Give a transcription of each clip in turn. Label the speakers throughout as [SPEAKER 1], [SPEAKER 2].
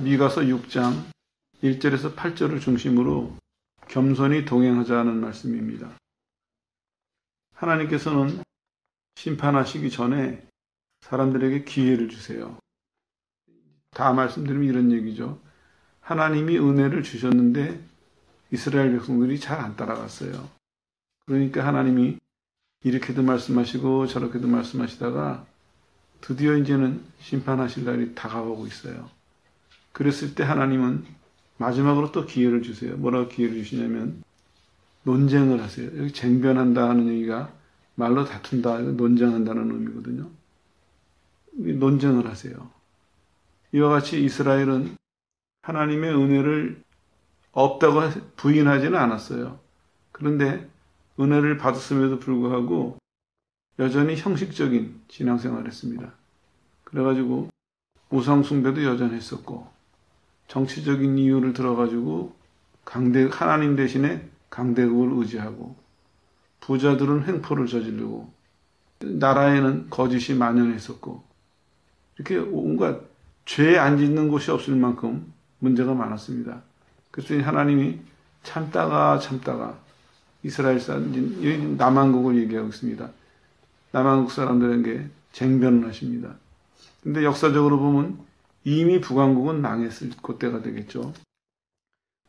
[SPEAKER 1] 미가서 6장 1절에서 8절을 중심으로 겸손히 동행하자는 말씀입니다. 하나님께서는 심판하시기 전에 사람들에게 기회를 주세요. 다 말씀드리면 이런 얘기죠. 하나님이 은혜를 주셨는데 이스라엘 백성들이 잘 안 따라갔어요. 그러니까 하나님이 이렇게도 말씀하시고 저렇게도 말씀하시다가 드디어 이제는 심판하실 날이 다가오고 있어요. 그랬을 때 하나님은 마지막으로 또 기회를 주세요. 뭐라고 기회를 주시냐면 논쟁을 하세요. 여기 쟁변한다 하는 얘기가 말로 다툰다, 논쟁한다는 의미거든요. 논쟁을 하세요. 이와 같이 이스라엘은 하나님의 은혜를 없다고 부인하지는 않았어요. 그런데 은혜를 받았음에도 불구하고 여전히 형식적인 신앙생활을 했습니다. 그래가지고 우상숭배도 여전했었고 정치적인 이유를 들어가지고 하나님 대신에 강대국을 의지하고 부자들은 횡포를 저지르고 나라에는 거짓이 만연했었고 이렇게 온갖 죄 안 짓는 곳이 없을 만큼 문제가 많았습니다. 그랬더니 하나님이 참다가 이스라엘 사람, 남한국을 얘기하고 있습니다. 남한국 사람들에게 쟁변을 하십니다. 근데 역사적으로 보면 이미 북왕국은 망했을 그때가 되겠죠.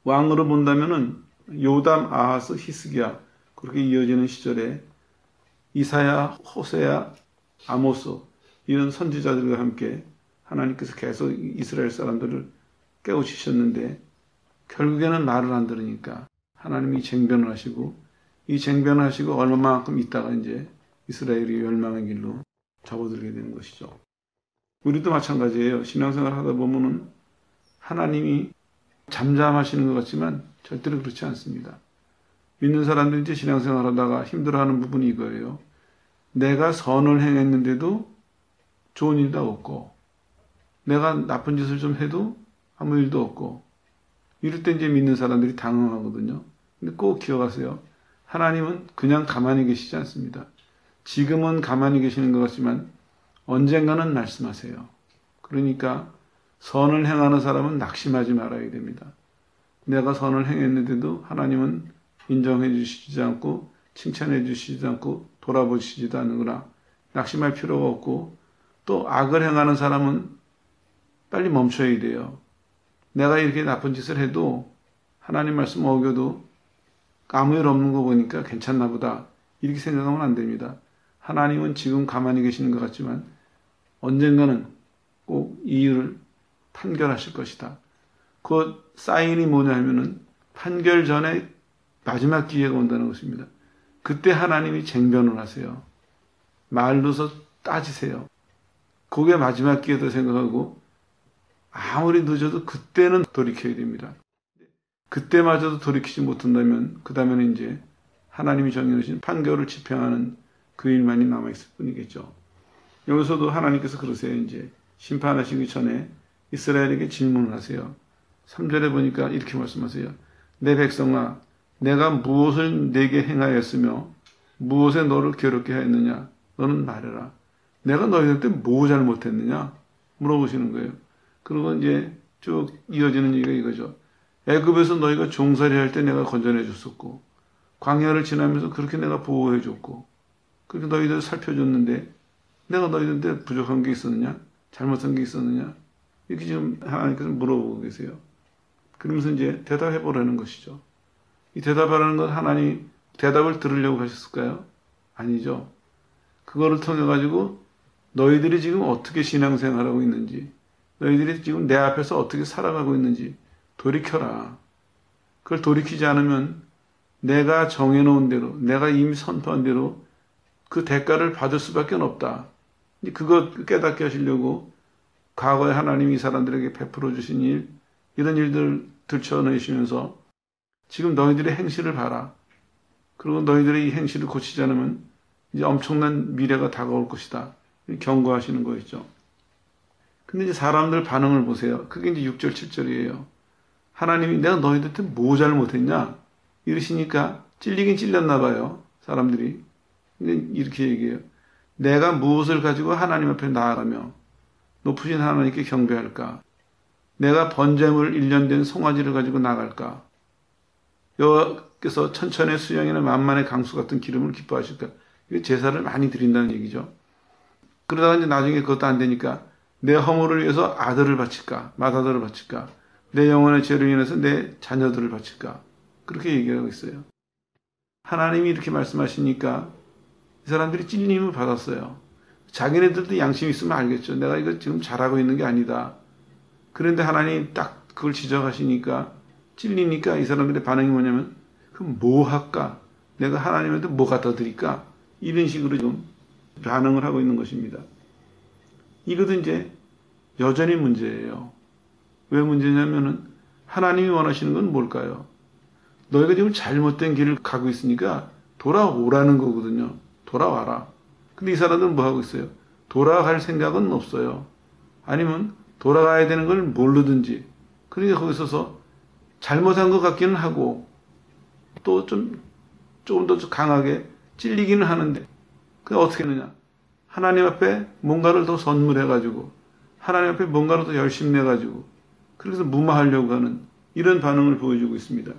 [SPEAKER 1] 왕으로 본다면은 요담, 아하스, 히스기야 그렇게 이어지는 시절에 이사야, 호세야, 아모스 이런 선지자들과 함께 하나님께서 계속 이스라엘 사람들을 깨우치셨는데 결국에는 말을 안 들으니까 하나님이 쟁변을 하시고 이 쟁변을 하시고 얼마만큼 있다가 이제 이스라엘이 멸망의 길로 접어들게 되는 것이죠. 우리도 마찬가지예요. 신앙생활 하다 보면은 하나님이 잠잠하시는 것 같지만 절대로 그렇지 않습니다. 믿는 사람들이 이제 신앙생활 하다가 힘들어하는 부분이 이거예요. 내가 선을 행했는데도 좋은 일도 없고 내가 나쁜 짓을 좀 해도 아무 일도 없고 이럴 때 이제 믿는 사람들이 당황하거든요. 근데 꼭 기억하세요. 하나님은 그냥 가만히 계시지 않습니다. 지금은 가만히 계시는 것 같지만 언젠가는 말씀하세요. 그러니까 선을 행하는 사람은 낙심하지 말아야 됩니다. 내가 선을 행했는데도 하나님은 인정해 주시지 않고 칭찬해 주시지 않고 돌아보시지도 않는구나. 낙심할 필요가 없고 또 악을 행하는 사람은 빨리 멈춰야 돼요. 내가 이렇게 나쁜 짓을 해도 하나님 말씀 어겨도 아무 일 없는 거 보니까 괜찮나 보다. 이렇게 생각하면 안 됩니다. 하나님은 지금 가만히 계시는 것 같지만 언젠가는 꼭 이 일을 판결하실 것이다. 그 사인이 뭐냐 하면은 판결 전에 마지막 기회가 온다는 것입니다. 그때 하나님이 쟁변을 하세요. 말로서 따지세요. 그게 마지막 기회다 생각하고 아무리 늦어도 그때는 돌이켜야 됩니다. 그때마저도 돌이키지 못한다면 그 다음에는 이제 하나님이 정해놓으신 판결을 집행하는 그 일만이 남아있을 뿐이겠죠. 여기서도 하나님께서 그러세요. 이제 심판하시기 전에 이스라엘에게 질문을 하세요. 3절에 보니까 이렇게 말씀하세요. 내 백성아, 내가 무엇을 내게 행하였으며 무엇에 너를 괴롭게 하였느냐? 너는 말해라. 내가 너희한테 뭐 잘못했느냐? 물어보시는 거예요. 그리고 이제 쭉 이어지는 얘기가 이거죠. 애굽에서 너희가 종살이 할 때 내가 건져내 줬었고 광야를 지나면서 그렇게 내가 보호해 줬고 그렇게 너희들 살펴줬는데 내가 너희들한테 부족한 게 있었느냐? 잘못한 게 있었느냐? 이렇게 지금 하나님께서 물어보고 계세요. 그러면서 이제 대답해 보라는 것이죠. 이 대답하라는 건 하나님 대답을 들으려고 하셨을까요? 아니죠. 그거를 통해 가지고 너희들이 지금 어떻게 신앙생활하고 있는지 너희들이 지금 내 앞에서 어떻게 살아가고 있는지 돌이켜라. 그걸 돌이키지 않으면 내가 정해놓은 대로 내가 이미 선포한 대로 그 대가를 받을 수밖에 없다. 그거 깨닫게 하시려고 과거에 하나님이 이 사람들에게 베풀어 주신 일 이런 일들 들춰내시면서 지금 너희들의 행실을 봐라. 그리고 너희들의 이 행실을 고치지 않으면 이제 엄청난 미래가 다가올 것이다. 경고하시는 거였죠. 근데 이제 사람들 반응을 보세요. 그게 이제 6절, 7절이에요. 하나님이 내가 너희들한테 뭐 잘못했냐? 이러시니까 찔리긴 찔렸나 봐요. 사람들이. 근데 이렇게 얘기해요. 내가 무엇을 가지고 하나님 앞에 나아가며 높으신 하나님께 경배할까? 내가 번제물 1년 된 송아지를 가지고 나갈까? 여호와께서 천천의 수양이나 만만의 강수 같은 기름을 기뻐하실까? 이게 제사를 많이 드린다는 얘기죠. 그러다가 이제 나중에 그것도 안 되니까 내 허물을 위해서 아들을 바칠까? 맏아들을 바칠까? 내 영혼의 죄를 인해서 내 자녀들을 바칠까? 그렇게 얘기하고 있어요. 하나님이 이렇게 말씀하시니까 이 사람들이 찔림을 받았어요. 자기네들도 양심이 있으면 알겠죠. 내가 이거 지금 잘하고 있는 게 아니다. 그런데 하나님 딱 그걸 지적하시니까 찔리니까 이 사람들의 반응이 뭐냐면 그럼 뭐 할까? 내가 하나님한테 뭐 갖다 드릴까? 이런 식으로 좀 반응을 하고 있는 것입니다. 이것도 이제 여전히 문제예요. 왜 문제냐면은 하나님이 원하시는 건 뭘까요? 너희가 지금 잘못된 길을 가고 있으니까 돌아오라는 거거든요. 돌아와라. 근데 이 사람들은 뭐 하고 있어요? 돌아갈 생각은 없어요. 아니면 돌아가야 되는 걸 모르든지. 그러니까 거기 서서 잘못한 것 같기는 하고 또 조금 더 강하게 찔리기는 하는데 그게 어떻게 하느냐? 하나님 앞에 뭔가를 더 선물해가지고 하나님 앞에 뭔가를 더 열심히 내가지고 그래서 무마하려고 하는 이런 반응을 보여주고 있습니다.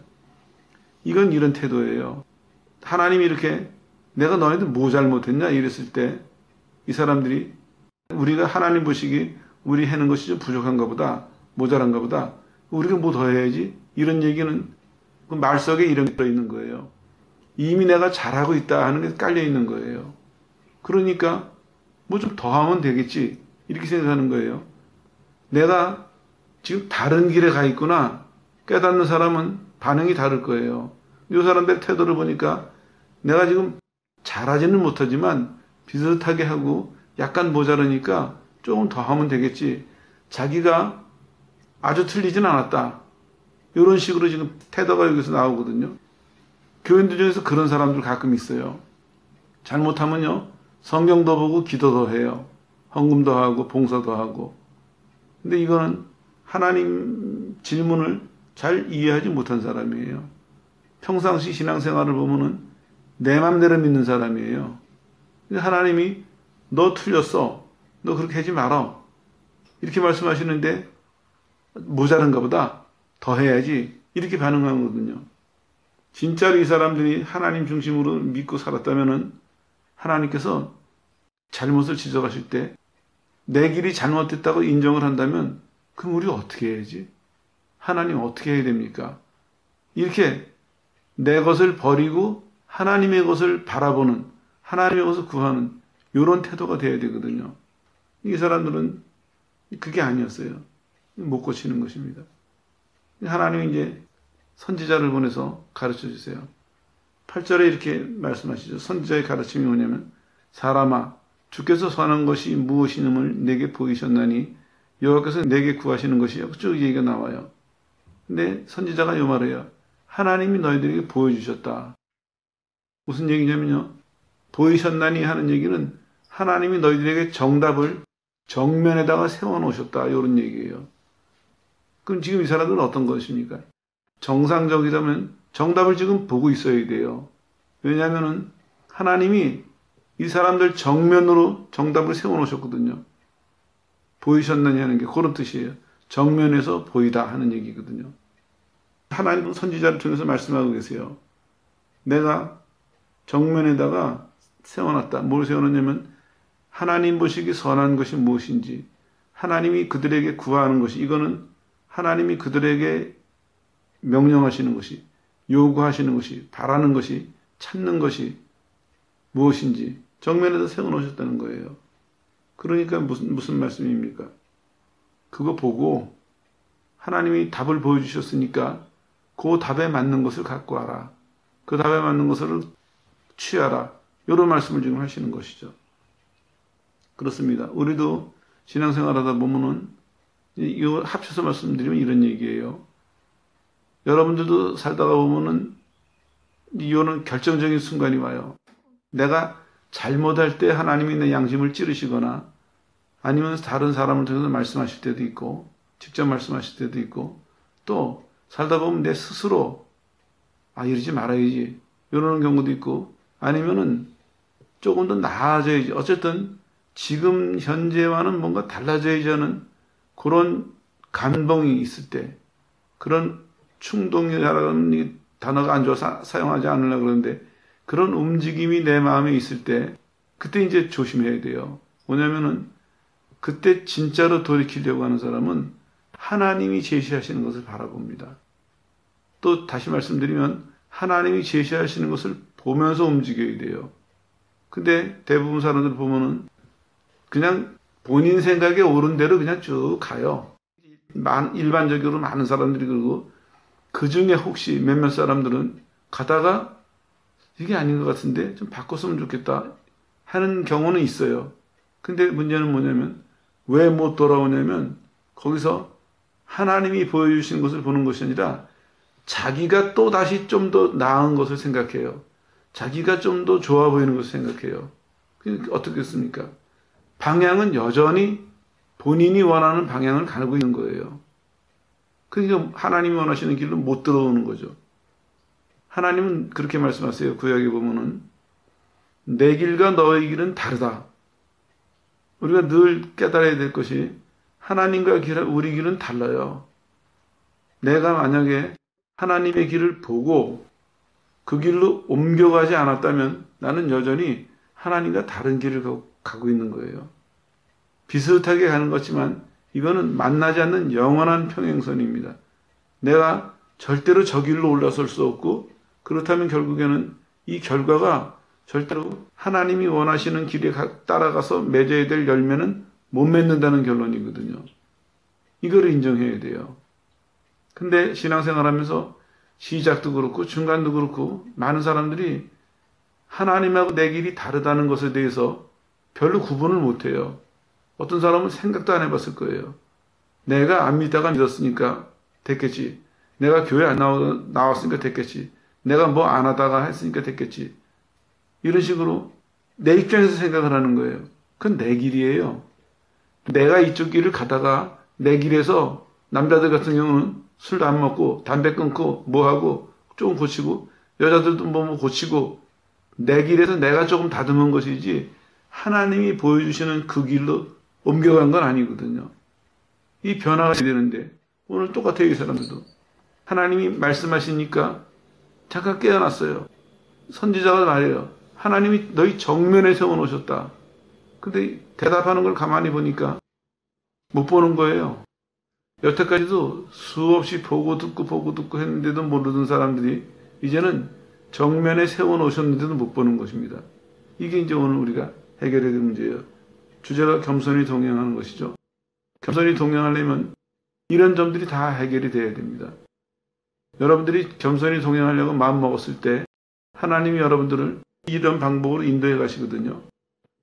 [SPEAKER 1] 이건 이런 태도예요. 하나님이 이렇게 내가 너희들 뭐 잘못했냐 이랬을 때 이 사람들이 우리가 하나님 보시기 우리 해는 것이 좀 부족한가 보다 모자란가 보다 우리가 뭐 더 해야지 이런 얘기는 그 말 속에 이런 게 들어있는 거예요. 이미 내가 잘하고 있다 하는 게 깔려 있는 거예요. 그러니까 뭐 좀 더 하면 되겠지 이렇게 생각하는 거예요. 내가 지금 다른 길에 가 있구나 깨닫는 사람은 반응이 다를 거예요. 이 사람들의 태도를 보니까 내가 지금 잘하지는 못하지만 비슷하게 하고 약간 모자라니까 조금 더 하면 되겠지. 자기가 아주 틀리진 않았다. 이런 식으로 지금 태도가 여기서 나오거든요. 교인들 중에서 그런 사람들 가끔 있어요. 잘못하면요. 성경도 보고 기도도 해요. 헌금도 하고 봉사도 하고. 근데 이거는 하나님 질문을 잘 이해하지 못한 사람이에요. 평상시 신앙생활을 보면은 내 맘대로 믿는 사람이에요. 하나님이 너 틀렸어. 너 그렇게 하지 마라. 이렇게 말씀하시는데 모자른가 보다. 더 해야지. 이렇게 반응하거든요. 진짜로 이 사람들이 하나님 중심으로 믿고 살았다면은 하나님께서 잘못을 지적하실 때 내 길이 잘못됐다고 인정을 한다면 그럼 우리가 어떻게 해야지? 하나님 어떻게 해야 됩니까? 이렇게 내 것을 버리고 하나님의 것을 바라보는 하나님의 것을 구하는 이런 태도가 돼야 되거든요. 이 사람들은 그게 아니었어요. 못 고치는 것입니다. 하나님이 이제 선지자를 보내서 가르쳐 주세요. 8절에 이렇게 말씀하시죠. 선지자의 가르침이 뭐냐면 사람아 주께서 선한 것이 무엇이님을 내게 보이셨나니 여호와께서 내게 구하시는 것이요. 쭉 얘기가 나와요. 근데 선지자가 이 말을 해요. 하나님이 너희들에게 보여주셨다. 무슨 얘기냐면요. 보이셨나니 하는 얘기는 하나님이 너희들에게 정답을 정면에다가 세워놓으셨다. 이런 얘기예요. 그럼 지금 이 사람들은 어떤 것입니까? 정상적이라면 정답을 지금 보고 있어야 돼요. 왜냐하면 하나님이 이 사람들 정면으로 정답을 세워놓으셨거든요. 보이셨느냐 하는 게 그런 뜻이에요. 정면에서 보이다 하는 얘기거든요. 하나님은 선지자를 통해서 말씀하고 계세요. 내가 정면에다가 세워놨다. 뭘 세워놨냐면 하나님 보시기 선한 것이 무엇인지 하나님이 그들에게 구하는 것이 이거는 하나님이 그들에게 명령하시는 것이 요구하시는 것이 바라는 것이 찾는 것이 무엇인지 정면에서 세워놓으셨다는 거예요. 그러니까 무슨 말씀입니까? 그거 보고 하나님이 답을 보여주셨으니까 그 답에 맞는 것을 갖고 와라. 그 답에 맞는 것을 취하라. 이런 말씀을 지금 하시는 것이죠. 그렇습니다. 우리도 신앙생활하다 보면은 이거 합쳐서 말씀드리면 이런 얘기예요. 여러분들도 살다가 보면은 이거는 결정적인 순간이 와요. 내가 잘못할 때 하나님이 내 양심을 찌르시거나 아니면 다른 사람을 통해서 말씀하실 때도 있고 직접 말씀하실 때도 있고 또 살다 보면 내 스스로 이러지 말아야지 이러는 경우도 있고 아니면은 조금 더 나아져야지 어쨌든 지금 현재와는 뭔가 달라져야지 하는 그런 감동이 있을 때, 그런 충동이라는 단어가 안 좋아서 사용하지 않으려고 그러는데, 그런 움직임이 내 마음에 있을 때, 그때 이제 조심해야 돼요. 뭐냐면은, 그때 진짜로 돌이키려고 하는 사람은 하나님이 제시하시는 것을 바라봅니다. 또 다시 말씀드리면, 하나님이 제시하시는 것을 보면서 움직여야 돼요. 근데 대부분 사람들 보면은, 그냥 본인 생각에 옳은 대로 그냥 쭉 가요. 일반적으로 많은 사람들이 그러고, 그 중에 혹시 몇몇 사람들은 가다가 이게 아닌 것 같은데 좀 바꿨으면 좋겠다 하는 경우는 있어요. 근데 문제는 뭐냐면, 왜 못 돌아오냐면, 거기서 하나님이 보여주신 것을 보는 것이 아니라 자기가 또 다시 좀 더 나은 것을 생각해요. 자기가 좀 더 좋아 보이는 것을 생각해요. 어떻겠습니까? 방향은 여전히 본인이 원하는 방향을 가고 있는 거예요. 그러니까 하나님이 원하시는 길로 못 들어오는 거죠. 하나님은 그렇게 말씀하세요. 구약에 보면은 내 길과 너의 길은 다르다. 우리가 늘 깨달아야 될 것이 하나님과 우리 길은 달라요. 내가 만약에 하나님의 길을 보고 그 길로 옮겨가지 않았다면 나는 여전히 하나님과 다른 길을 가고 있는 거예요. 비슷하게 가는 것지만 이거는 만나지 않는 영원한 평행선입니다. 내가 절대로 저 길로 올라설 수 없고, 그렇다면 결국에는 이 결과가 절대로 하나님이 원하시는 길에 따라가서 맺어야 될 열매는 못 맺는다는 결론이거든요. 이거를 인정해야 돼요. 근데 신앙생활하면서 시작도 그렇고 중간도 그렇고 많은 사람들이 하나님하고 내 길이 다르다는 것에 대해서 별로 구분을 못해요. 어떤 사람은 생각도 안 해봤을 거예요. 내가 안 믿다가 믿었으니까 됐겠지. 내가 교회 안 나왔으니까 됐겠지. 내가 뭐 안 하다가 했으니까 됐겠지. 이런 식으로 내 입장에서 생각을 하는 거예요. 그건 내 길이에요. 내가 이쪽 길을 가다가 내 길에서 남자들 같은 경우는 술도 안 먹고 담배 끊고 뭐 하고 조금 고치고, 여자들도 뭐 고치고, 내 길에서 내가 조금 다듬은 것이지 하나님이 보여주시는 그 길로 옮겨간 건 아니거든요. 이 변화가 되는데 오늘 똑같아요. 이 사람들도 하나님이 말씀하시니까 잠깐 깨어났어요. 선지자가 말해요. 하나님이 너희 정면에 세워놓으셨다. 근데 대답하는 걸 가만히 보니까 못 보는 거예요. 여태까지도 수없이 보고 듣고 했는데도 모르던 사람들이 이제는 정면에 세워놓으셨는데도 못 보는 것입니다. 이게 이제 오늘 우리가 해결해야 될 문제예요. 주제가 겸손히 동행하는 것이죠. 겸손히 동행하려면 이런 점들이 다 해결이 돼야 됩니다. 여러분들이 겸손히 동행하려고 마음먹었을 때 하나님이 여러분들을 이런 방법으로 인도해 가시거든요.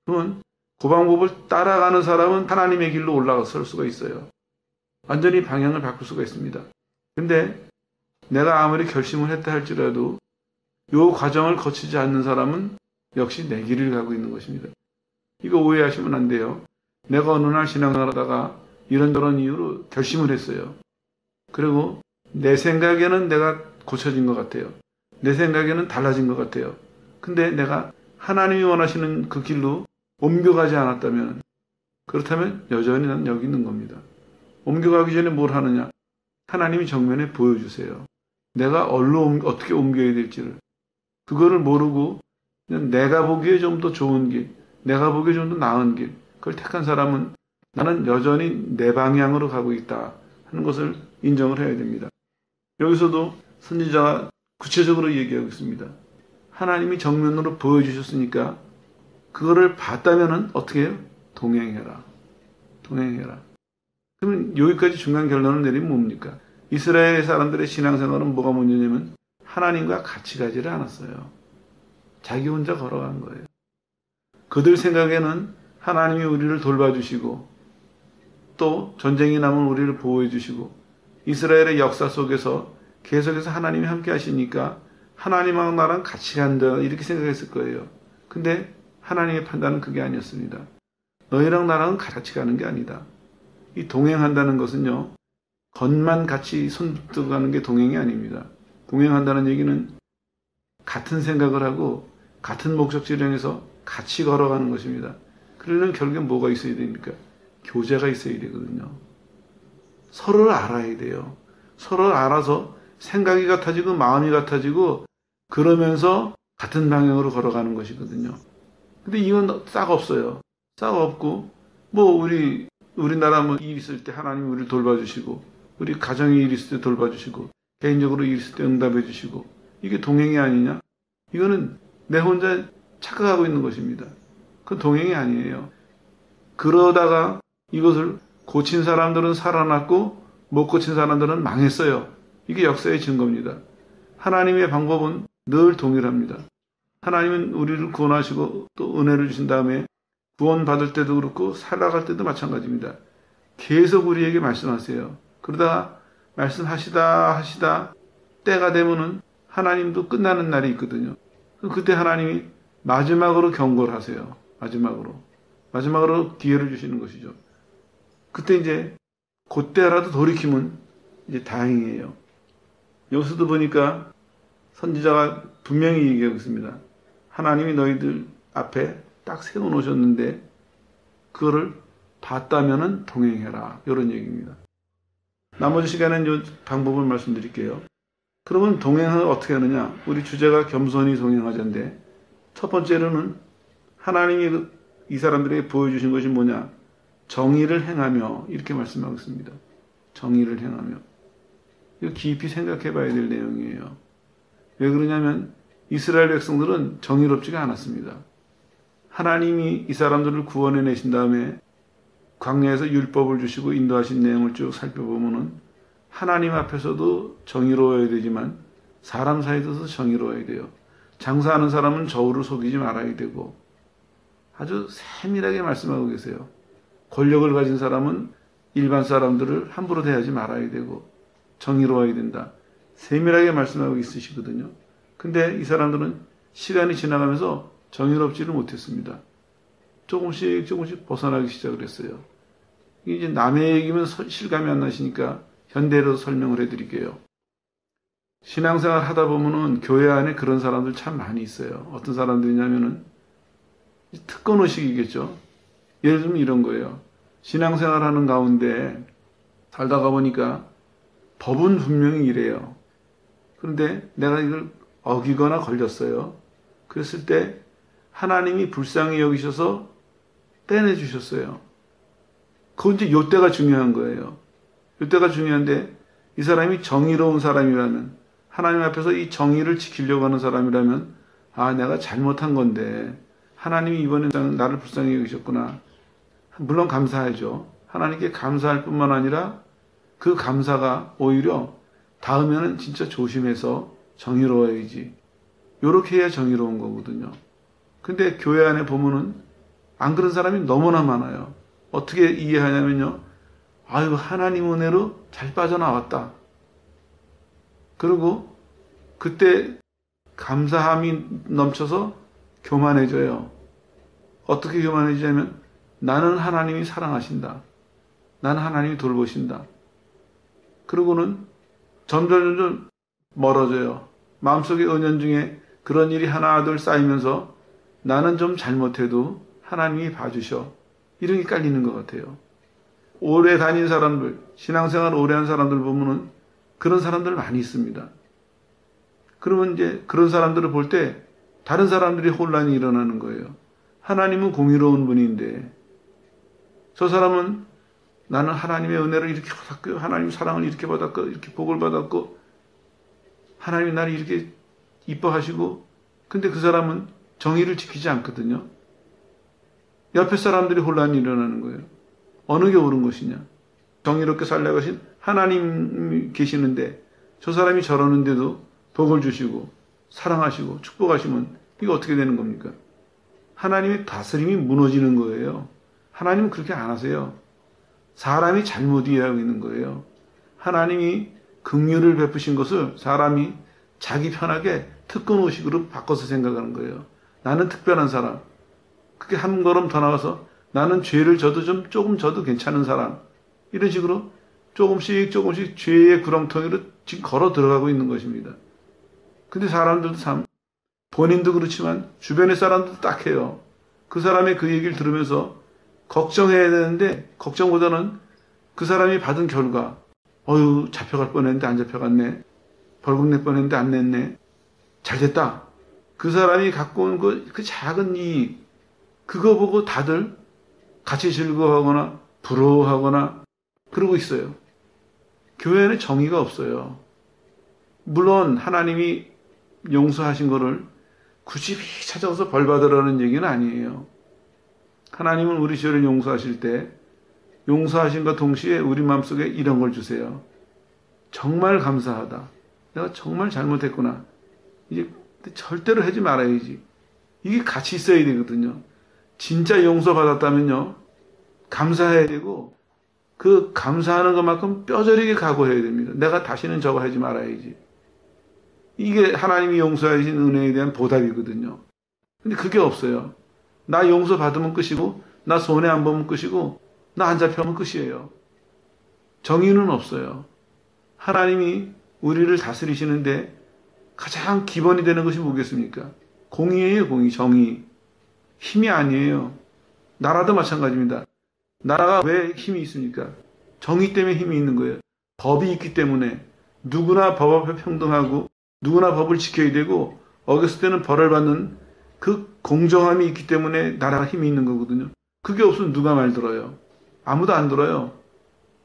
[SPEAKER 1] 그러면 그 방법을 따라가는 사람은 하나님의 길로 올라설 수가 있어요. 완전히 방향을 바꿀 수가 있습니다. 근데 내가 아무리 결심을 했다 할지라도 이 과정을 거치지 않는 사람은 역시 내 길을 가고 있는 것입니다. 이거 오해하시면 안 돼요. 내가 어느 날 신앙을 하다가 이런저런 이유로 결심을 했어요. 그리고 내 생각에는 내가 고쳐진 것 같아요. 내 생각에는 달라진 것 같아요. 근데 내가 하나님이 원하시는 그 길로 옮겨가지 않았다면, 그렇다면 여전히 난 여기 있는 겁니다. 옮겨가기 전에 뭘 하느냐? 하나님이 정면에 보여주세요. 내가 어떻게 옮겨야 될지를. 그거를 모르고 그냥 내가 보기에 좀 더 좋은 길, 내가 보기에 좀 더 나은 길, 그걸 택한 사람은 나는 여전히 내 방향으로 가고 있다 하는 것을 인정을 해야 됩니다. 여기서도 선지자가 구체적으로 얘기하고 있습니다. 하나님이 정면으로 보여주셨으니까 그거를 봤다면은 어떻게 해요? 동행해라. 동행해라. 그러면 여기까지 중간 결론을 내리면 뭡니까? 이스라엘 사람들의 신앙생활은 뭐가 문제냐면 하나님과 같이 가지를 않았어요. 자기 혼자 걸어간 거예요. 그들 생각에는 하나님이 우리를 돌봐주시고 또 전쟁이 나면 우리를 보호해 주시고 이스라엘의 역사 속에서 계속해서 하나님이 함께 하시니까 하나님하고 나랑 같이 간다 이렇게 생각했을 거예요. 근데 하나님의 판단은 그게 아니었습니다. 너희랑 나랑은 같이 가는 게 아니다. 이 동행한다는 것은요, 겉만 같이 손붙들고 가는 게 동행이 아닙니다. 동행한다는 얘기는 같은 생각을 하고 같은 목적지를 향해서 같이 걸어가는 것입니다. 그러려면 결국엔 뭐가 있어야 됩니까? 교제가 있어야 되거든요. 서로를 알아야 돼요. 서로를 알아서 생각이 같아지고 마음이 같아지고 그러면서 같은 방향으로 걸어가는 것이거든요. 근데 이건 싹 없어요. 싹 없고 뭐 우리나라 뭐 일 있을 때 하나님 우리를 돌봐주시고 우리 가정에 일 있을 때 돌봐주시고 개인적으로 일 있을 때 응답해 주시고 이게 동행이 아니냐? 이거는 내 혼자 착각하고 있는 것입니다. 그건 동행이 아니에요. 그러다가 이것을 고친 사람들은 살아났고 못 고친 사람들은 망했어요. 이게 역사의 증거입니다. 하나님의 방법은 늘 동일합니다. 하나님은 우리를 구원하시고 또 은혜를 주신 다음에 구원받을 때도 그렇고 살아갈 때도 마찬가지입니다. 계속 우리에게 말씀하세요. 그러다가 말씀하시다 때가 되면은 하나님도 끝나는 날이 있거든요. 그때 하나님이 마지막으로 경고를 하세요. 마지막으로 기회를 주시는 것이죠. 그때 이제 그때라도 돌이키면 이제 다행이에요. 여기서도 보니까 선지자가 분명히 얘기하고 있습니다. 하나님이 너희들 앞에 딱 세워놓으셨는데 그거를 봤다면은 동행해라. 이런 얘기입니다. 나머지 시간에는 이 방법을 말씀드릴게요. 그러면 동행을 어떻게 하느냐? 우리 주제가 겸손히 동행하자인데 첫 번째로는 하나님이 이 사람들에게 보여주신 것이 뭐냐? 정의를 행하며 이렇게 말씀하고 있습니다. 정의를 행하며. 이거 깊이 생각해 봐야 될 내용이에요. 왜 그러냐면 이스라엘 백성들은 정의롭지가 않았습니다. 하나님이 이 사람들을 구원해 내신 다음에 광야에서 율법을 주시고 인도하신 내용을 쭉 살펴보면은 하나님 앞에서도 정의로워야 되지만 사람 사이에서도 정의로워야 돼요. 장사하는 사람은 저울을 속이지 말아야 되고 아주 세밀하게 말씀하고 계세요. 권력을 가진 사람은 일반 사람들을 함부로 대하지 말아야 되고 정의로워야 된다. 세밀하게 말씀하고 있으시거든요. 근데 이 사람들은 시간이 지나가면서 정의롭지를 못했습니다. 조금씩 벗어나기 시작을 했어요. 이제 남의 얘기면 실감이 안 나시니까 현대로 설명을 해드릴게요. 신앙생활 하다 보면은 교회 안에 그런 사람들 참 많이 있어요. 어떤 사람들이냐면은 특권의식이겠죠. 예를 들면 이런 거예요. 신앙생활 하는 가운데 살다가 보니까 법은 분명히 이래요. 그런데 내가 이걸 어기거나 걸렸어요. 그랬을 때 하나님이 불쌍히 여기셔서 떼내주셨어요. 그건 이제 요때가 중요한 거예요. 요때가 중요한데 이 사람이 정의로운 사람이라면 하나님 앞에서 이 정의를 지키려고 하는 사람이라면 아 내가 잘못한 건데 하나님이 이번에 나를 불쌍히 여기셨구나. 물론 감사하죠. 하나님께 감사할 뿐만 아니라 그 감사가 오히려 다음에는 진짜 조심해서 정의로워야지. 요렇게 해야 정의로운 거거든요. 근데 교회 안에 보면은 안 그런 사람이 너무나 많아요. 어떻게 이해하냐면요. 아유, 하나님 은혜로 잘 빠져나왔다. 그리고 그때 감사함이 넘쳐서 교만해져요. 어떻게 교만해지냐면 나는 하나님이 사랑하신다. 나는 하나님이 돌보신다. 그러고는 점점 멀어져요. 마음속에 은연중에 그런 일이 하나 둘 쌓이면서 나는 좀 잘못해도 하나님이 봐주셔. 이런 게 깔리는 것 같아요. 오래 다닌 사람들, 신앙생활 오래 한 사람들 보면은 그런 사람들 많이 있습니다. 그러면 이제 그런 사람들을 볼 때 다른 사람들이 혼란이 일어나는 거예요. 하나님은 공의로운 분인데 저 사람은 나는 하나님의 은혜를 이렇게 받았고 하나님 사랑을 이렇게 받았고 이렇게 복을 받았고 하나님이 나를 이렇게 이뻐하시고 근데 그 사람은 정의를 지키지 않거든요. 옆에 사람들이 혼란이 일어나는 거예요. 어느 게 옳은 것이냐. 정의롭게 살려고 하신 하나님이 계시는데 저 사람이 저러는데도 복을 주시고 사랑하시고 축복하시면 이거 어떻게 되는 겁니까? 하나님의 다스림이 무너지는 거예요. 하나님은 그렇게 안 하세요. 사람이 잘못 이해하고 있는 거예요. 하나님이 긍휼을 베푸신 것을 사람이 자기 편하게 특권의식으로 바꿔서 생각하는 거예요. 나는 특별한 사람. 그게 한 걸음 더 나가서 나는 죄를 져도 조금 져도 괜찮은 사람. 이런 식으로 조금씩 죄의 구렁텅이로 지금 걸어 들어가고 있는 것입니다. 근데 사람들도 참 본인도 그렇지만 주변의 사람들도 딱해요. 그 사람의 그 얘기를 들으면서 걱정해야 되는데 걱정보다는 그 사람이 받은 결과 어휴, 잡혀갈 뻔했는데 안 잡혀갔네. 벌금 낼 뻔했는데 안 냈네. 잘 됐다. 그 사람이 갖고 온 그 작은 이익, 그거 보고 다들 같이 즐거워하거나 부러워하거나 그러고 있어요. 교회는 정의가 없어요. 물론 하나님이 용서하신 거를 굳이 찾아서 벌 받으라는 얘기는 아니에요. 하나님은 우리 죄를 용서하실 때 용서하신과 동시에 우리 마음속에 이런 걸 주세요. 정말 감사하다. 내가 정말 잘못했구나. 이제 절대로 하지 말아야지. 이게 같이 있어야 되거든요. 진짜 용서받았다면요, 감사해야 되고 그 감사하는 것만큼 뼈저리게 각오해야 됩니다. 내가 다시는 저거 하지 말아야지. 이게 하나님이 용서하신 은혜에 대한 보답이거든요. 근데 그게 없어요. 나 용서받으면 끝이고, 나 손해 안 보면 끝이고, 나 안 잡혀면 끝이에요. 정의는 없어요. 하나님이 우리를 다스리시는데 가장 기본이 되는 것이 뭐겠습니까? 공의예요, 공의, 정의. 힘이 아니에요. 나라도 마찬가지입니다. 나라가 왜 힘이 있습니까? 정의 때문에 힘이 있는 거예요. 법이 있기 때문에 누구나 법 앞에 평등하고 누구나 법을 지켜야 되고 어겼을 때는 벌을 받는 그 공정함이 있기 때문에 나라가 힘이 있는 거거든요. 그게 없으면 누가 말 들어요? 아무도 안 들어요.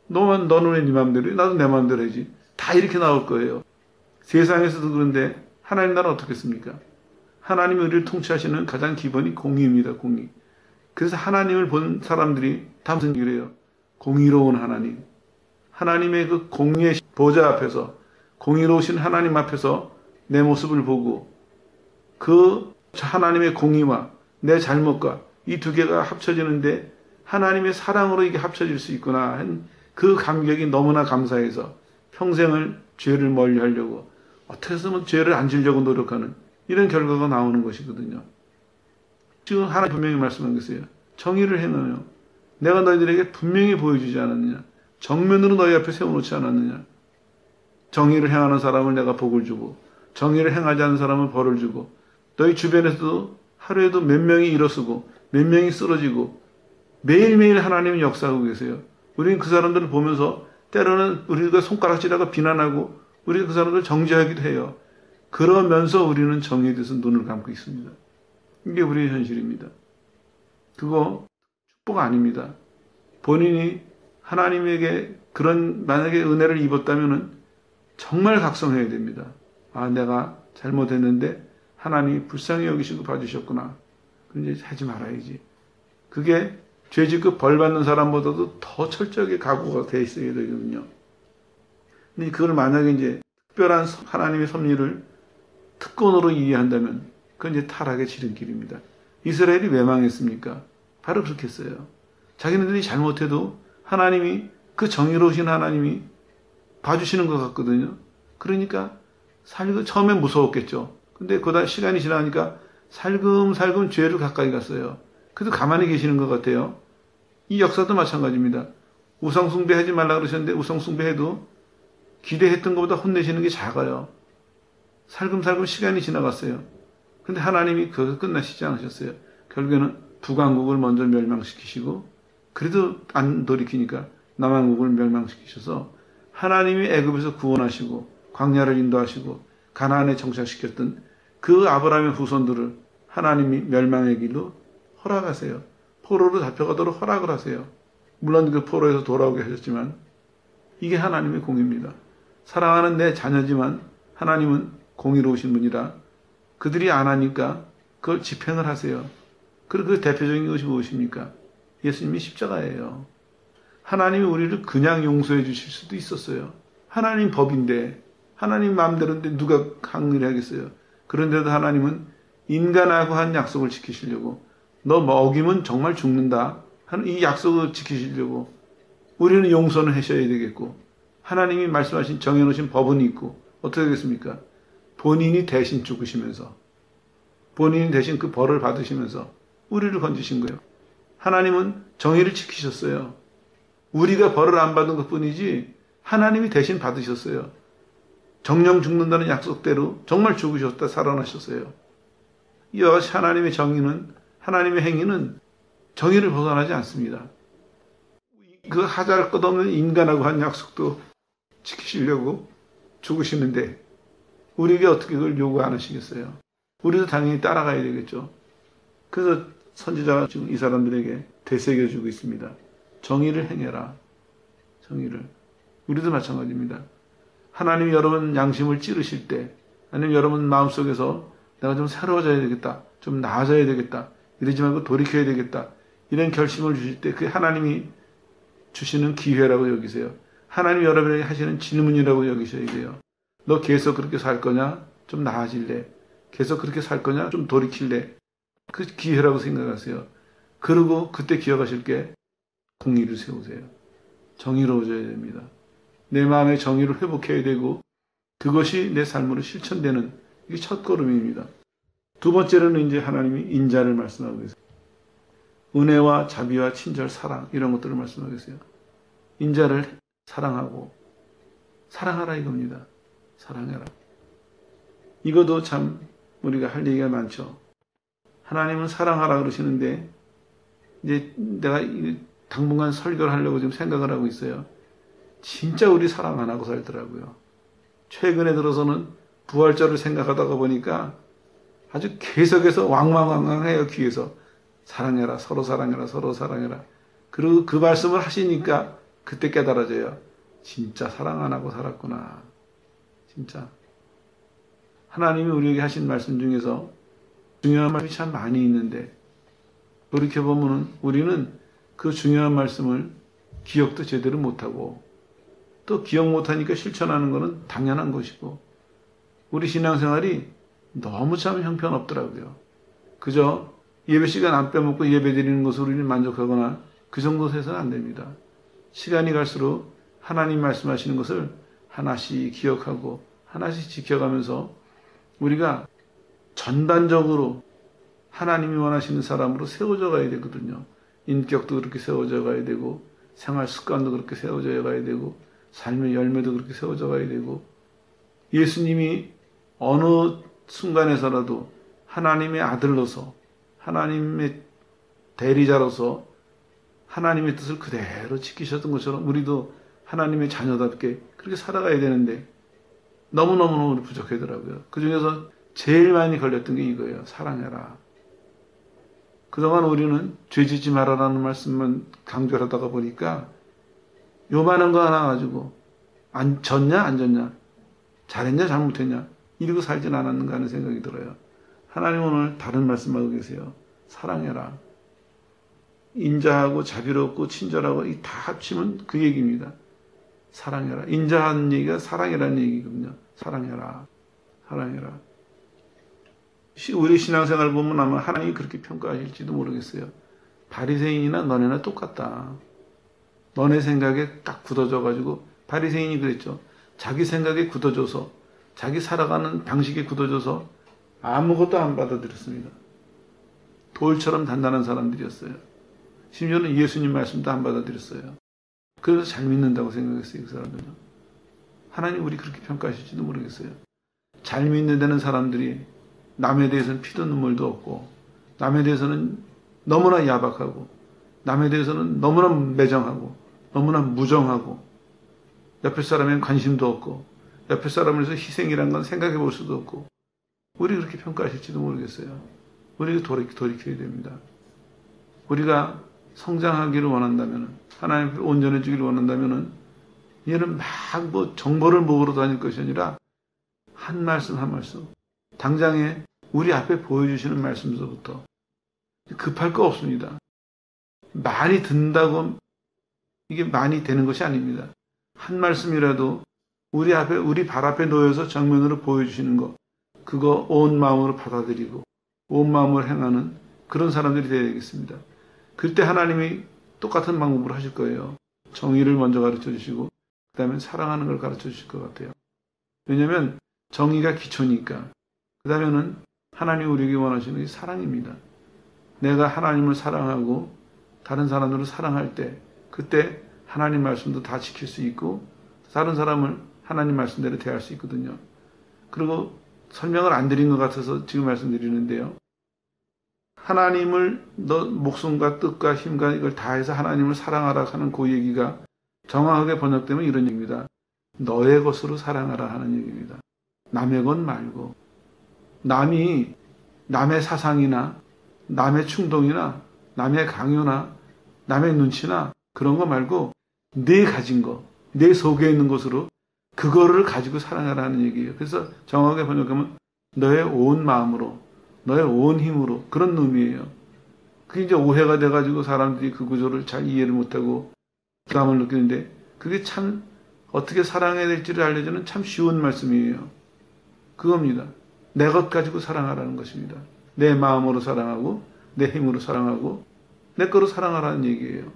[SPEAKER 1] 너는 왜 네 마음대로 해? 나도 내 마음대로 해야지. 다 이렇게 나올 거예요. 세상에서도 그런데 하나님 나라는 어떻겠습니까? 하나님이 우리를 통치하시는 가장 기본이 공의입니다. 공의. 그래서 하나님을 본 사람들이 다 무슨 얘기를 해요? 공의로운 하나님. 하나님의 그 공의의 보좌 앞에서, 공의로우신 하나님 앞에서 내 모습을 보고 그 하나님의 공의와 내 잘못과 이 두 개가 합쳐지는데 하나님의 사랑으로 이게 합쳐질 수 있구나 한 그 감격이 너무나 감사해서 평생을 죄를 멀리 하려고 어떻게 해서면 죄를 안 지려고 노력하는 이런 결과가 나오는 것이거든요. 지금 하나님 분명히 말씀한 것이에요. 정의를 행하여 내가 너희들에게 분명히 보여주지 않았느냐. 정면으로 너희 앞에 세워놓지 않았느냐. 정의를 행하는 사람을 내가 복을 주고 정의를 행하지 않는 사람은 벌을 주고 너희 주변에서도 하루에도 몇 명이 일어서고 몇 명이 쓰러지고 매일매일 하나님은 역사하고 계세요. 우리는 그 사람들을 보면서 때로는 우리가 손가락질하고 비난하고 우리가 그 사람들을 정죄하기도 해요. 그러면서 우리는 정의에 대해서 눈을 감고 있습니다. 이게 우리의 현실입니다. 그거 축복 아닙니다. 본인이 하나님에게 그런 만약에 은혜를 입었다면 정말 각성해야 됩니다. 아, 내가 잘못했는데 하나님이 불쌍히 여기시고 봐주셨구나. 그런데 하지 말아야지. 그게 죄짓고 벌 받는 사람보다도 더 철저하게 각오가 돼 있어야 되거든요. 근데 그걸 만약에 이제 특별한 하나님의 섭리를 특권으로 이해한다면 그건 이제 타락의 지름길입니다. 이스라엘이 왜 망했습니까? 바로 그렇게 했어요. 자기네들이 잘못해도 하나님이 그 정의로우신 하나님이 봐주시는 것 같거든요. 그러니까 처음엔 무서웠겠죠. 근데 그러다 시간이 지나니까 살금살금 죄를 가까이 갔어요. 그래도 가만히 계시는 것 같아요. 이 역사도 마찬가지입니다. 우상숭배 하지 말라 그러셨는데 우상숭배해도 기대했던 것보다 혼내시는 게 작아요. 살금살금 시간이 지나갔어요. 근데 하나님이 그거 끝나시지 않으셨어요. 결국에는 북왕국을 먼저 멸망시키시고 그래도 안 돌이키니까 남왕국을 멸망시키셔서 하나님이 애굽에서 구원하시고 광야를 인도하시고 가나안에 정착시켰던 그 아브라함의 후손들을 하나님이 멸망의 길로 허락하세요. 포로로 잡혀가도록 허락을 하세요. 물론 그 포로에서 돌아오게 하셨지만 이게 하나님의 공의입니다. 사랑하는 내 자녀지만 하나님은 공의로우신 분이라 그들이 안 하니까 그걸 집행을 하세요. 그리고 그 대표적인 것이 무엇입니까? 예수님이 십자가예요. 하나님이 우리를 그냥 용서해 주실 수도 있었어요. 하나님 법인데 하나님 마음대로인데 누가 항의를 하겠어요. 그런데도 하나님은 인간하고 한 약속을 지키시려고 너 먹이면 정말 죽는다 하는 이 약속을 지키시려고 우리는 용서는 하셔야 되겠고 하나님이 말씀하신 정해놓으신 법은 있고 어떻게 되겠습니까? 본인이 대신 죽으시면서 본인이 대신 그 벌을 받으시면서 우리를 건지신 거예요. 하나님은 정의를 지키셨어요. 우리가 벌을 안 받은 것뿐이지 하나님이 대신 받으셨어요. 정령 죽는다는 약속대로 정말 죽으셨다 살아나셨어요. 이와 같이 하나님의 정의는 하나님의 행위는 정의를 벗어나지 않습니다. 그 하잘 것 없는 인간하고 한 약속도 지키시려고 죽으시는데 우리에게 어떻게 그걸 요구 안 하시겠어요? 우리도 당연히 따라가야 되겠죠. 그래서 선지자가 지금 이 사람들에게 되새겨주고 있습니다. 정의를 행해라. 정의를. 우리도 마찬가지입니다. 하나님이 여러분 양심을 찌르실 때, 아니면 여러분 마음속에서 내가 좀 새로워져야 되겠다, 좀 나아져야 되겠다, 이러지 말고 돌이켜야 되겠다, 이런 결심을 주실 때, 그게 하나님이 주시는 기회라고 여기세요. 하나님이 여러분에게 하시는 질문이라고 여기셔야 돼요. 너 계속 그렇게 살 거냐? 좀 나아질래? 계속 그렇게 살 거냐? 좀 돌이킬래? 그 기회라고 생각하세요. 그리고 그때 기억하실 게 공의를 세우세요. 정의로워져야 됩니다. 내 마음의 정의를 회복해야 되고 그것이 내 삶으로 실천되는 이게 첫 걸음입니다. 두 번째로는 이제 하나님이 인자를 말씀하고 계세요. 은혜와 자비와 친절, 사랑 이런 것들을 말씀하고 계세요. 인자를 사랑하고 사랑하라 이겁니다. 사랑해라. 이것도 참 우리가 할 얘기가 많죠. 하나님은 사랑하라 그러시는데 이제 내가 당분간 설교를 하려고 지금 생각을 하고 있어요. 진짜 우리 사랑 안 하고 살더라고요. 최근에 들어서는 부활절을 생각하다가 보니까 아주 계속해서 왕왕왕왕해요. 귀에서 사랑해라, 서로 사랑해라, 서로 사랑해라. 그리고 그 말씀을 하시니까 그때 깨달아져요. 진짜 사랑 안 하고 살았구나. 진짜 하나님이 우리에게 하신 말씀 중에서 중요한 말이 참 많이 있는데 돌이켜보면 우리는 그 중요한 말씀을 기억도 제대로 못하고 또 기억 못하니까 실천하는 것은 당연한 것이고 우리 신앙생활이 너무 참 형편없더라고요. 그저 예배 시간 안 빼먹고 예배 드리는 것으로 우리는 만족하거나 그 정도 해서는 안 됩니다. 시간이 갈수록 하나님 말씀하시는 것을 하나씩 기억하고 하나씩 지켜가면서 우리가 전반적으로 하나님이 원하시는 사람으로 세워져 가야 되거든요. 인격도 그렇게 세워져 가야 되고 생활 습관도 그렇게 세워져 가야 되고 삶의 열매도 그렇게 세워져 가야 되고 예수님이 어느 순간에서라도 하나님의 아들로서 하나님의 대리자로서 하나님의 뜻을 그대로 지키셨던 것처럼 우리도 하나님의 자녀답게 그렇게 살아가야 되는데 너무너무 부족하더라고요. 그 중에서 제일 많이 걸렸던 게 이거예요. 사랑해라. 그동안 우리는 죄짓지 말아라는 말씀만 강조를 하다가 보니까 요만한 거 하나 가지고 졌냐 안 졌냐 잘했냐 잘못했냐 이러고 살진 않았는가 하는 생각이 들어요. 하나님 오늘 다른 말씀하고 계세요. 사랑해라. 인자하고 자비롭고 친절하고 이 다 합치면 그 얘기입니다. 사랑해라. 인자하는 얘기가 사랑이라는 얘기거든요. 사랑해라. 사랑해라. 우리 신앙생활 보면 아마 하나님이 그렇게 평가하실지도 모르겠어요. 바리새인이나 너네나 똑같다. 너네 생각에 딱 굳어져가지고 바리새인이 그랬죠. 자기 생각에 굳어져서 자기 살아가는 방식에 굳어져서 아무것도 안 받아들였습니다. 돌처럼 단단한 사람들이었어요. 심지어는 예수님 말씀도 안 받아들였어요. 그래서 잘 믿는다고 생각했어요. 그 사람들은. 하나님 우리 그렇게 평가하실지도 모르겠어요. 잘 믿는다는 사람들이 남에 대해서는 피도 눈물도 없고 남에 대해서는 너무나 야박하고 남에 대해서는 너무나 매정하고 너무나 무정하고 옆에 사람에는 관심도 없고 옆에 사람을 위해서 희생이란 건 생각해 볼 수도 없고 우리 그렇게 평가하실지도 모르겠어요. 우리가 돌이켜야 됩니다. 우리가 성장하기를 원한다면 하나님 앞에 온전해지기를 원한다면 얘는 막 정보를 먹으러 다닐 것이 아니라 한 말씀 한 말씀 당장에 우리 앞에 보여주시는 말씀서부터 급할 거 없습니다. 많이 듣는다고 이게 많이 되는 것이 아닙니다. 한 말씀이라도 우리 발 앞에 놓여서 정면으로 보여주시는 것 그거 온 마음으로 받아들이고 온 마음으로 행하는 그런 사람들이 되어야 되겠습니다. 그때 하나님이 똑같은 방법으로 하실 거예요. 정의를 먼저 가르쳐 주시고 그 다음에 사랑하는 걸 가르쳐 주실 것 같아요. 왜냐하면 정의가 기초니까. 그 다음에는 하나님이 우리에게 원하시는 게 사랑입니다. 내가 하나님을 사랑하고 다른 사람들을 사랑할 때 그때 하나님 말씀도 다 지킬 수 있고 다른 사람을 하나님 말씀대로 대할 수 있거든요. 그리고 설명을 안 드린 것 같아서 지금 말씀드리는데요. 하나님을 너 목숨과 뜻과 힘과 이걸 다해서 하나님을 사랑하라 하는 그 얘기가 정확하게 번역되면 이런 얘기입니다. 너의 것으로 사랑하라 하는 얘기입니다. 남의 것 말고. 남이 남의 사상이나 남의 충동이나 남의 강요나 남의 눈치나 그런 거 말고 내 가진 거, 내 속에 있는 것으로 그거를 가지고 사랑하라는 얘기예요. 그래서 정확하게 번역하면 너의 온 마음으로, 너의 온 힘으로 그런 의미예요. 그게 이제 오해가 돼가지고 사람들이 그 구조를 잘 이해를 못하고 부담을 느끼는데 그게 참 어떻게 사랑해야 될지를 알려주는 참 쉬운 말씀이에요. 그겁니다. 내 것 가지고 사랑하라는 것입니다. 내 마음으로 사랑하고 내 힘으로 사랑하고 내 거로 사랑하라는 얘기예요.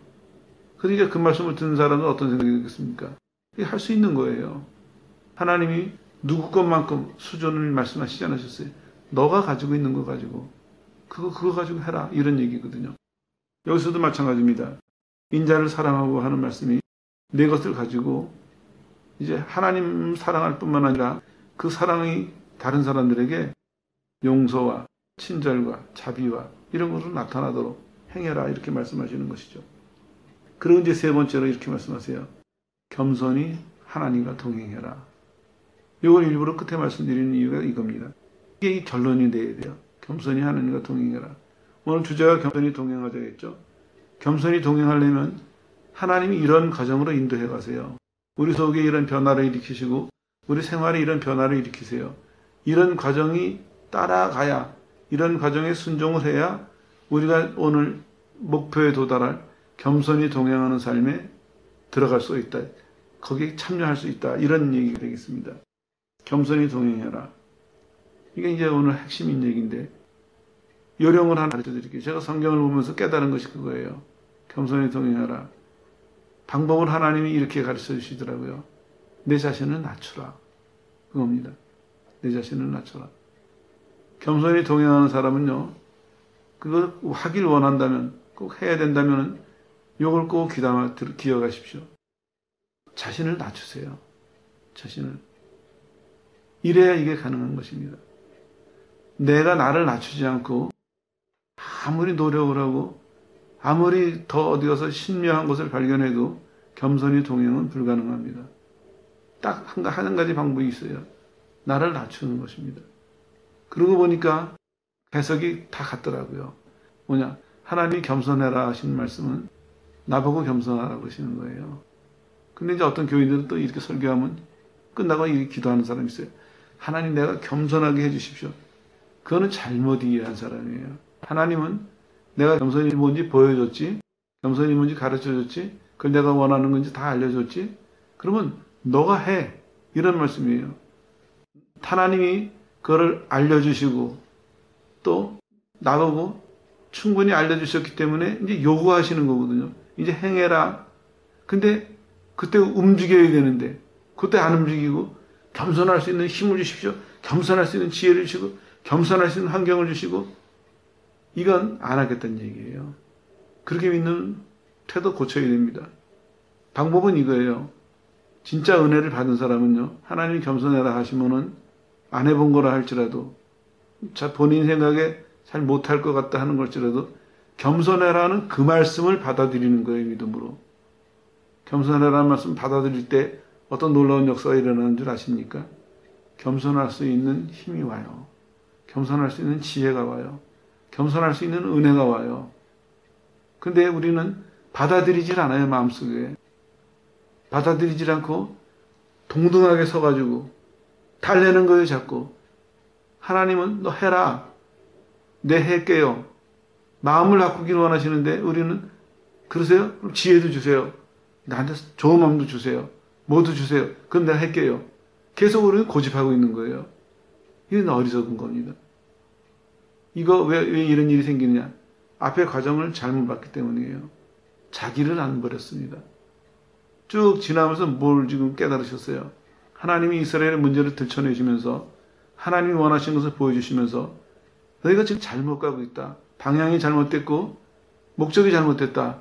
[SPEAKER 1] 그러니까 그 말씀을 듣는 사람은 어떤 생각이 들겠습니까? 이게 할 수 있는 거예요. 하나님이 누구 것만큼 수준을 말씀하시지 않으셨어요. 너가 가지고 있는 거 가지고 그거 가지고 해라 이런 얘기거든요. 여기서도 마찬가지입니다. 인자를 사랑하고 하는 말씀이 내 것을 가지고 이제 하나님 사랑할 뿐만 아니라 그 사랑이 다른 사람들에게 용서와 친절과 자비와 이런 것으로 나타나도록 행해라 이렇게 말씀하시는 것이죠. 그리고 이제 세 번째로 이렇게 말씀하세요. 겸손히 하나님과 동행해라. 이걸 일부러 끝에 말씀드리는 이유가 이겁니다. 이게 이 결론이 돼야 돼요. 겸손히 하나님과 동행해라. 오늘 주제가 겸손히 동행하자 했죠. 겸손히 동행하려면 하나님이 이런 과정으로 인도해 가세요. 우리 속에 이런 변화를 일으키시고 우리 생활에 이런 변화를 일으키세요. 이런 과정이 따라가야 이런 과정에 순종을 해야 우리가 오늘 목표에 도달할 겸손히 동행하는 삶에 들어갈 수 있다. 거기에 참여할 수 있다. 이런 얘기가 되겠습니다. 겸손히 동행해라. 이게 이제 오늘 핵심인 얘기인데 요령을 하나 가르쳐 드릴게요. 제가 성경을 보면서 깨달은 것이 그거예요. 겸손히 동행하라. 방법을 하나님이 이렇게 가르쳐 주시더라고요. 내 자신을 낮추라. 그겁니다. 내 자신을 낮춰라. 겸손히 동행하는 사람은요. 그걸 하길 원한다면 꼭 해야 된다면 이걸 꼭 기억하십시오. 자신을 낮추세요. 자신을. 이래야 이게 가능한 것입니다. 내가 나를 낮추지 않고 아무리 노력을 하고 아무리 더 어디 가서 신묘한 것을 발견해도 겸손히 동행은 불가능합니다. 딱 한 가지 방법이 있어요. 나를 낮추는 것입니다. 그러고 보니까 해석이 다 같더라고요. 뭐냐? 하나님이 겸손해라 하시는 말씀은 나보고 겸손하라고 하시는 거예요. 근데 이제 어떤 교인들은 또 이렇게 설교하면 끝나고 이렇게 기도하는 사람이 있어요. 하나님 내가 겸손하게 해주십시오. 그거는 잘못 이해한 사람이에요. 하나님은 내가 겸손이 뭔지 보여줬지, 겸손이 뭔지 가르쳐줬지, 그걸 내가 원하는 건지 다 알려줬지, 그러면 너가 해. 이런 말씀이에요. 하나님이 그거를 알려주시고 또 나보고 충분히 알려주셨기 때문에 이제 요구하시는 거거든요. 이제 행해라. 근데 그때 움직여야 되는데 그때 안 움직이고 겸손할 수 있는 힘을 주십시오. 겸손할 수 있는 지혜를 주시고 겸손할 수 있는 환경을 주시고 이건 안 하겠다는 얘기예요. 그렇게 믿는 태도 고쳐야 됩니다. 방법은 이거예요. 진짜 은혜를 받은 사람은요. 하나님이 겸손해라 하시면은 안 해본 거라 할지라도 본인 생각에 잘 못할 것 같다 하는 걸지라도 겸손해라는 그 말씀을 받아들이는 거예요. 믿음으로. 겸손해라는 말씀 받아들일 때 어떤 놀라운 역사가 일어나는 줄 아십니까? 겸손할 수 있는 힘이 와요. 겸손할 수 있는 지혜가 와요. 겸손할 수 있는 은혜가 와요. 근데 우리는 받아들이질 않아요. 마음속에. 받아들이질 않고 동등하게 서가지고 달래는 거예요. 자꾸. 하나님은 너 해라. 내 할게요. 마음을 바꾸기를 원하시는데 우리는 그러세요? 그럼 지혜도 주세요. 나한테 좋은 마음도 주세요. 뭐도 주세요. 그럼 내가 할게요. 계속 우리는 고집하고 있는 거예요. 이건 어리석은 겁니다. 이거 왜 이런 일이 생기느냐? 앞에 과정을 잘못 봤기 때문이에요. 자기를 안 버렸습니다. 쭉 지나면서 뭘 지금 깨달으셨어요? 하나님이 이스라엘의 문제를 들춰내시면서 하나님이 원하신 것을 보여주시면서 너희가 지금 잘못 가고 있다. 방향이 잘못됐고 목적이 잘못됐다.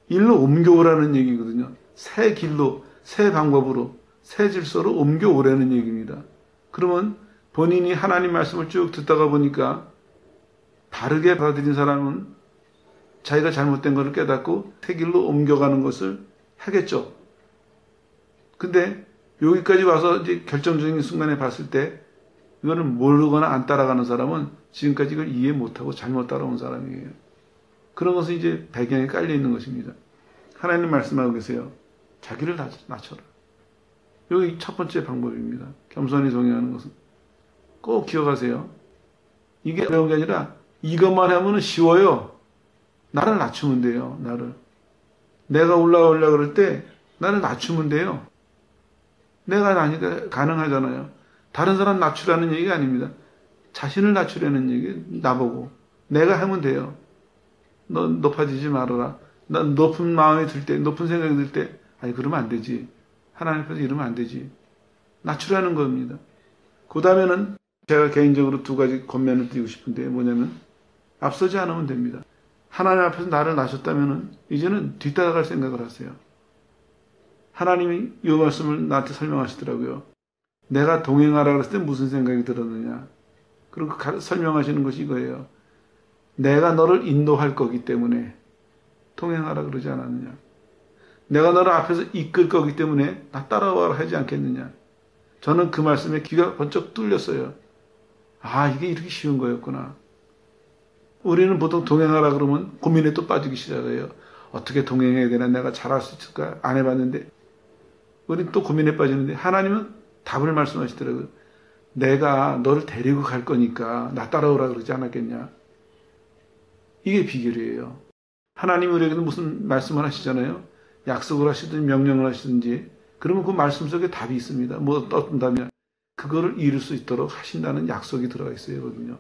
[SPEAKER 1] 일로 옮겨오라는 얘기거든요. 새 길로, 새 방법으로, 새 질서로 옮겨오라는 얘기입니다. 그러면 본인이 하나님 말씀을 쭉 듣다가 보니까 바르게 받아들인 사람은 자기가 잘못된 것을 깨닫고 새 길로 옮겨가는 것을 하겠죠. 근데 여기까지 와서 이제 결정적인 순간에 봤을 때 이거를 모르거나 안 따라가는 사람은 지금까지 이걸 이해 못하고 잘못 따라온 사람이에요. 그런 것은 이제 배경에 깔려 있는 것입니다. 하나님 말씀하고 계세요. 자기를 낮춰라. 여기 첫 번째 방법입니다. 겸손히 동행하는 것은. 꼭 기억하세요. 이게 어려운 게 아니라 이것만 하면 쉬워요. 나를 낮추면 돼요. 나를. 내가 올라오려고 그럴 때 나를 낮추면 돼요. 내가 나니까 가능하잖아요. 다른 사람 낮추라는 얘기가 아닙니다. 자신을 낮추려는 얘기, 나보고. 내가 하면 돼요. 너 높아지지 말아라. 난 높은 마음이 들 때, 높은 생각이 들 때, 아니, 그러면 안 되지. 하나님 앞에서 이러면 안 되지. 낮추라는 겁니다. 그 다음에는 제가 개인적으로 두 가지 권면을 드리고 싶은데 뭐냐면, 앞서지 않으면 됩니다. 하나님 앞에서 나를 낮췄다면 이제는 뒤따라갈 생각을 하세요. 하나님이 이 말씀을 나한테 설명하시더라고요. 내가 동행하라 그랬을 때 무슨 생각이 들었느냐. 그리고 설명하시는 것이 이거예요. 내가 너를 인도할 거기 때문에 동행하라 그러지 않았느냐. 내가 너를 앞에서 이끌 거기 때문에 나 따라와라 하지 않겠느냐. 저는 그 말씀에 귀가 번쩍 뚫렸어요. 아, 이게 이렇게 쉬운 거였구나. 우리는 보통 동행하라 그러면 고민에 또 빠지기 시작해요. 어떻게 동행해야 되나, 내가 잘할 수 있을까, 안 해봤는데. 우리는 또 고민에 빠지는데 하나님은 답을 말씀하시더라고요. 내가 너를 데리고 갈 거니까 나 따라오라 그러지 않았겠냐. 이게 비결이에요. 하나님이 우리에게는 무슨 말씀을 하시잖아요. 약속을 하시든지 명령을 하시든지 그러면 그 말씀 속에 답이 있습니다. 뭐 어떤 답이냐. 그거를 이룰 수 있도록 하신다는 약속이 들어가 있어요. 거든요.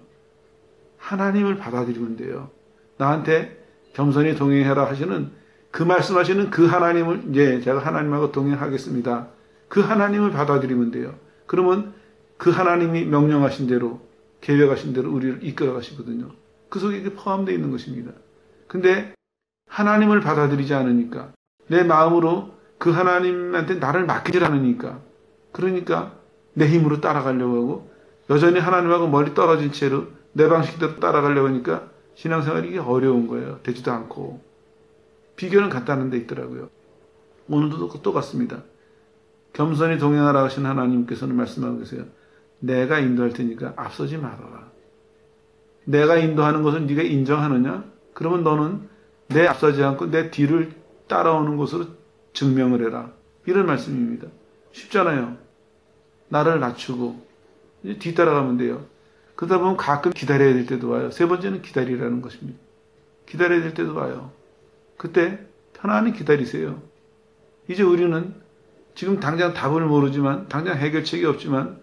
[SPEAKER 1] 하나님을 받아들이면 돼요. 나한테 겸손히 동행해라 하시는 그 말씀하시는 그 하나님을 이제 제가 하나님하고 동행하겠습니다. 그 하나님을 받아들이면 돼요. 그러면 그 하나님이 명령하신 대로 계획하신 대로 우리를 이끌어 가시거든요. 그 속에 이게 포함되어 있는 것입니다. 근데 하나님을 받아들이지 않으니까 내 마음으로 그 하나님한테 나를 맡기지 않으니까 그러니까 내 힘으로 따라가려고 하고 여전히 하나님하고 멀리 떨어진 채로 내 방식대로 따라가려고 하니까 신앙생활이 이게 어려운 거예요. 되지도 않고. 비결은 간단한 데 있더라고요. 오늘도 똑같습니다. 겸손히 동행하라 하신 하나님께서는 말씀하고 계세요. 내가 인도할 테니까 앞서지 말아라. 내가 인도하는 것을 네가 인정하느냐? 그러면 너는 내 앞서지 않고 내 뒤를 따라오는 것으로 증명을 해라. 이런 말씀입니다. 쉽잖아요. 나를 낮추고 이제 뒤따라가면 돼요. 그러다 보면 가끔 기다려야 될 때도 와요. 세 번째는 기다리라는 것입니다. 기다려야 될 때도 와요. 그때 편안히 기다리세요. 이제 우리는 지금 당장 답을 모르지만 당장 해결책이 없지만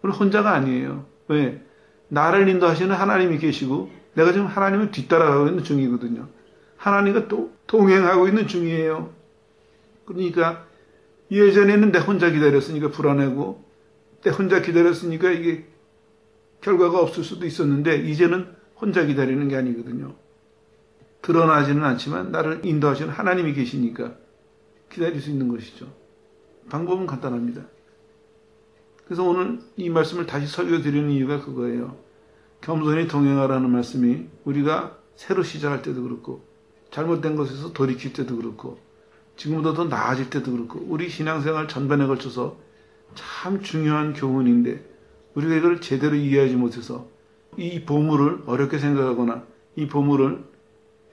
[SPEAKER 1] 우리 혼자가 아니에요. 왜? 나를 인도하시는 하나님이 계시고 내가 지금 하나님을 뒤따라가고 있는 중이거든요. 하나님과 또 동행하고 있는 중이에요. 그러니까 예전에는 내 혼자 기다렸으니까 불안하고 내 혼자 기다렸으니까 이게 결과가 없을 수도 있었는데 이제는 혼자 기다리는 게 아니거든요. 드러나지는 않지만 나를 인도하시는 하나님이 계시니까 기다릴 수 있는 것이죠. 방법은 간단합니다. 그래서 오늘 이 말씀을 다시 설교드리는 이유가 그거예요. 겸손히 동행하라는 말씀이 우리가 새로 시작할 때도 그렇고 잘못된 것에서 돌이킬 때도 그렇고 지금보다 더 나아질 때도 그렇고 우리 신앙생활 전반에 걸쳐서 참 중요한 교훈인데 우리가 이걸 제대로 이해하지 못해서 이 보물을 어렵게 생각하거나 이 보물을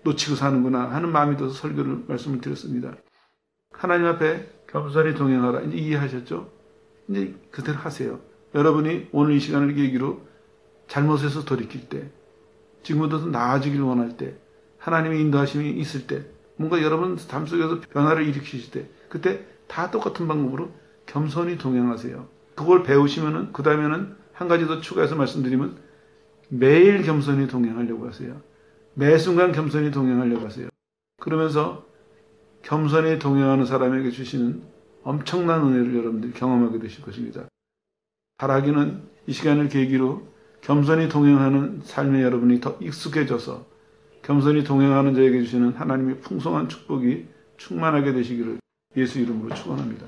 [SPEAKER 1] 놓치고 사는구나 하는 마음이 들어서 설교를 말씀을 드렸습니다. 하나님 앞에 겸손히 동행하라. 이제 이해하셨죠? 이제 그대로 하세요. 여러분이 오늘 이 시간을 계기로 잘못해서 돌이킬 때, 지금보다 더 나아지길 원할 때, 하나님의 인도하심이 있을 때, 뭔가 여러분 삶 속에서 변화를 일으키실 때, 그때 다 똑같은 방법으로 겸손히 동행하세요. 그걸 배우시면은, 그 다음에는 한 가지 더 추가해서 말씀드리면, 매일 겸손히 동행하려고 하세요. 매 순간 겸손히 동행하려고 하세요. 그러면서 겸손히 동행하는 사람에게 주시는 엄청난 은혜를 여러분들이 경험하게 되실 것입니다. 바라기는 이 시간을 계기로 겸손히 동행하는 삶에 여러분이 더 익숙해져서 겸손히 동행하는 자에게 주시는 하나님의 풍성한 축복이 충만하게 되시기를 예수 이름으로 축원합니다.